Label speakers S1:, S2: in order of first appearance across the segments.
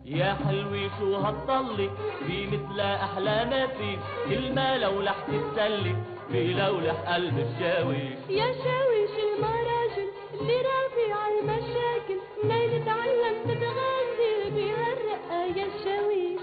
S1: يا حلوي شو هتطلي في مثل احلى ما في كلمة لولح تتسلي في لولح قلب الشاويش.
S2: يا شاويش المراجل اللي رافي عالمشاكل ناي نتعلم تتغني بهالرقة يا شاويش.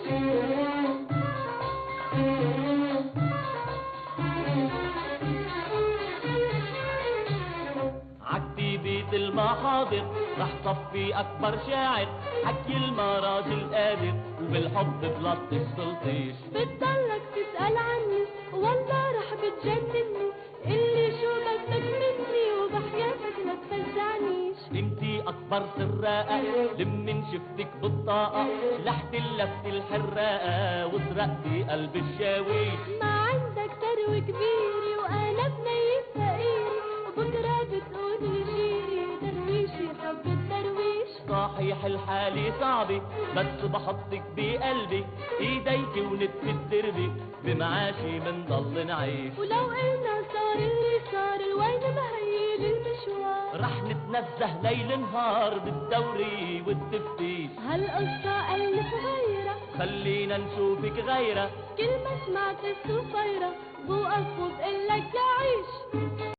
S1: عكتيبة المحاضر رح صفي أكبر شاعر حكي المراجل قادر وبالحب بلطش تلطيش.
S2: بتضلك تسأل عني والله رح بتجنني اللي شو بدك مني وبحياتك لا تفزعنيش.
S1: انتي أكبر سراقة لمن شفتك بالطاقة لحت اللفت الحراقة وسرقتي قلب الشاويش.
S2: ما عندك ثروة كبيرة وأنا بنية فقيرة وبكرة بتقول لي جيري درويشي حب الدرويش.
S1: صحيح الحالة صعبة بس بحطك بقلبي ايديك ونتف الدربي بمعاشي منضل نعيش.
S2: ولو قلنا صار اللي صار الوين مهيل المشوار
S1: رح نتنزه ليل نهار بالدوري والتفتيش.
S2: هالقصة ألف غيرها
S1: خلينا نشوفك غيرها
S2: كل ما سمعت الصفيرة بوقف وبقلك تعيش.